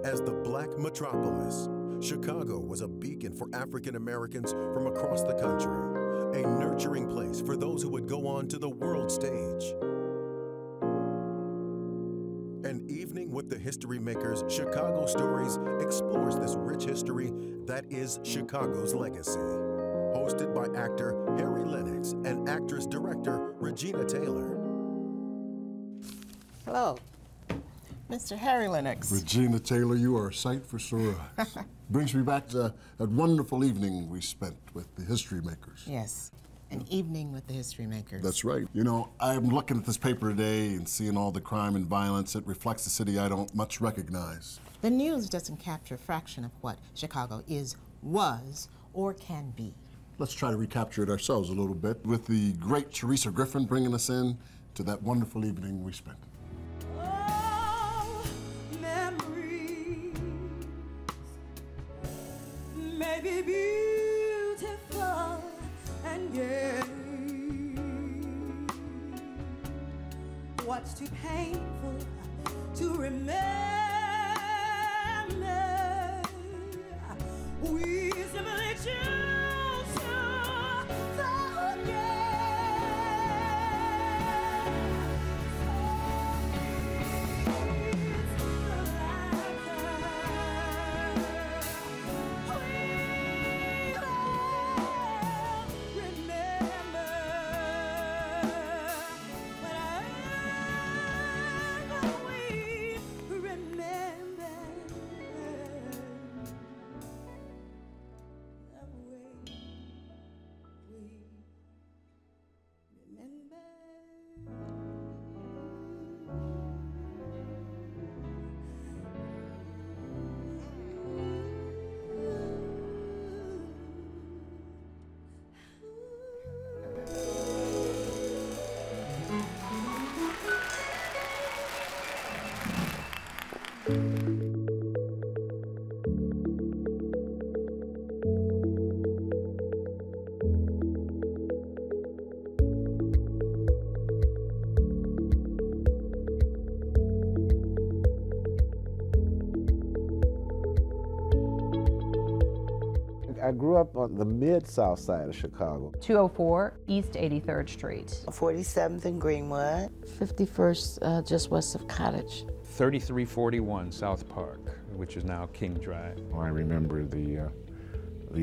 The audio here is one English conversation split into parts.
As the Black metropolis, Chicago was a beacon for African Americans from across the country, a nurturing place for those who would go on to the world stage. An Evening with the History Makers, Chicago Stories explores this rich history that is Chicago's legacy. Hosted by actor Harry Lennox and actress-director Regina Taylor. Hello, Mr. Harry Lennox. Regina Taylor, you are a sight for sore eyes. Brings me back to that wonderful evening we spent with the History Makers. Yes, an evening with the History Makers. That's right. You know, I'm looking at this paper today and seeing all the crime and violence. It reflects a city I don't much recognize. The news doesn't capture a fraction of what Chicago is, was, or can be. Let's try to recapture it ourselves a little bit with the great Teresa Griffin bringing us in to that wonderful evening we spent. Oh, memories may be beautiful and gay. What's too painful to remember? We simply choose to forget. I grew up on the mid-south side of Chicago. 204 East 83rd Street. 47th and Greenwood. 51st, just west of Cottage. 3341 South Park, which is now King Drive. I remember the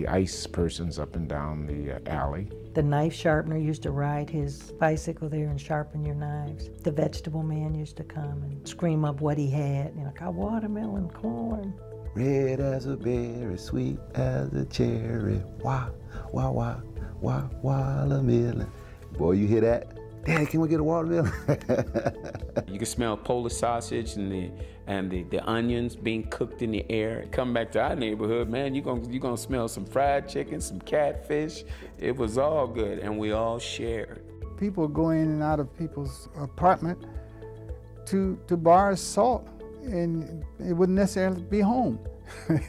ice persons up and down the alley. The knife sharpener used to ride his bicycle there and sharpen your knives. The vegetable man used to come and scream up what he had. You know, got watermelon, corn. Red as a berry, sweet as a cherry. Wah, wah, wah, wah, watermelon. Boy, you hear that? Daddy, can we get a watermelon? You can smell Polish sausage and the onions being cooked in the air. Come back to our neighborhood, man, you're gonna smell some fried chicken, some catfish. It was all good, and we all shared. People go in and out of people's apartment to borrow salt, and it wouldn't necessarily be home.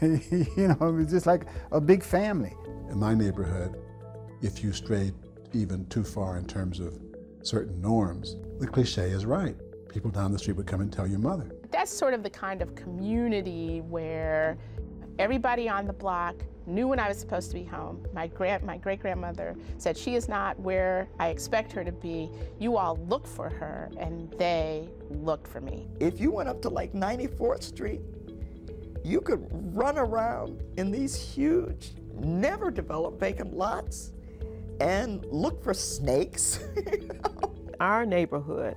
You know, it was just like a big family. In my neighborhood, if you strayed even too far in terms of certain norms, the cliche is right. People down the street would come and tell your mother. That's sort of the kind of community where everybody on the block knew when I was supposed to be home. My great-grandmother said, she is not where I expect her to be. You all look for her, and they looked for me. If you went up to like 94th Street, you could run around in these huge, never developed vacant lots and look for snakes. Our neighborhood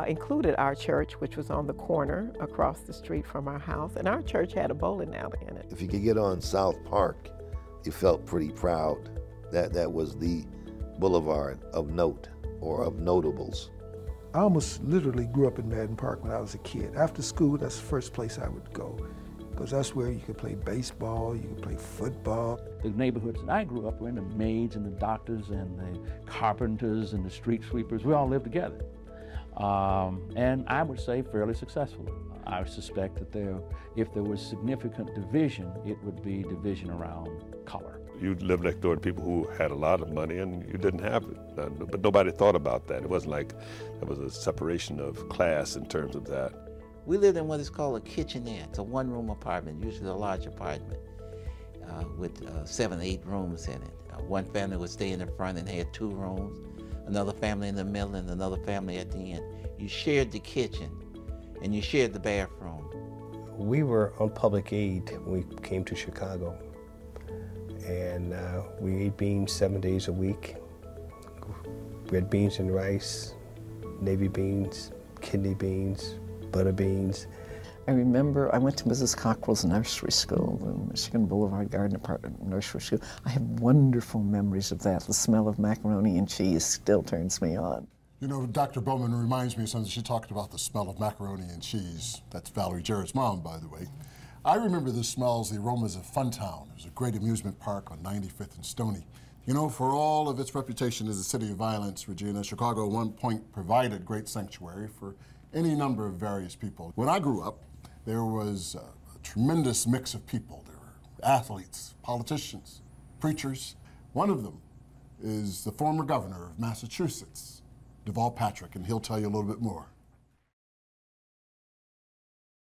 included our church, which was on the corner across the street from our house, and our church had a bowling alley in it. If you could get on South Park, you felt pretty proud that that was the boulevard of note or of notables. I almost literally grew up in Madden Park when I was a kid. After school, that's the first place I would go, because that's where you could play baseball, you could play football. The neighborhoods that I grew up in, the maids and the doctors and the carpenters and the street sweepers, we all lived together. And I would say fairly successfully. I suspect that if there was significant division, it would be division around color. You lived next door to people who had a lot of money and you didn't have it. But nobody thought about that. It wasn't like there was a separation of class in terms of that. We lived in what is called a kitchenette. It's a one-room apartment, usually a large apartment, with 7 or 8 rooms in it. One family would stay in the front and had 2 rooms, another family in the middle, and another family at the end. You shared the kitchen, and you shared the bathroom. We were on public aid when we came to Chicago, and we ate beans 7 days a week. We had beans and rice, navy beans, kidney beans, butter beans. I remember I went to Mrs. Cockrell's nursery school, the Michigan Boulevard Garden Apartment Nursery School. I have wonderful memories of that. The smell of macaroni and cheese still turns me on. You know, Dr. Bowman reminds me of something. She talked about the smell of macaroni and cheese. That's Valerie Jarrett's mom, by the way. I remember the smells, the aromas of Funtown. It was a great amusement park on 95th and Stony. You know, for all of its reputation as a city of violence, Regina, Chicago at one point provided great sanctuary for any number of various people. When I grew up, there was a tremendous mix of people. There were athletes, politicians, preachers. One of them is the former governor of Massachusetts, Deval Patrick, and he'll tell you a little bit more.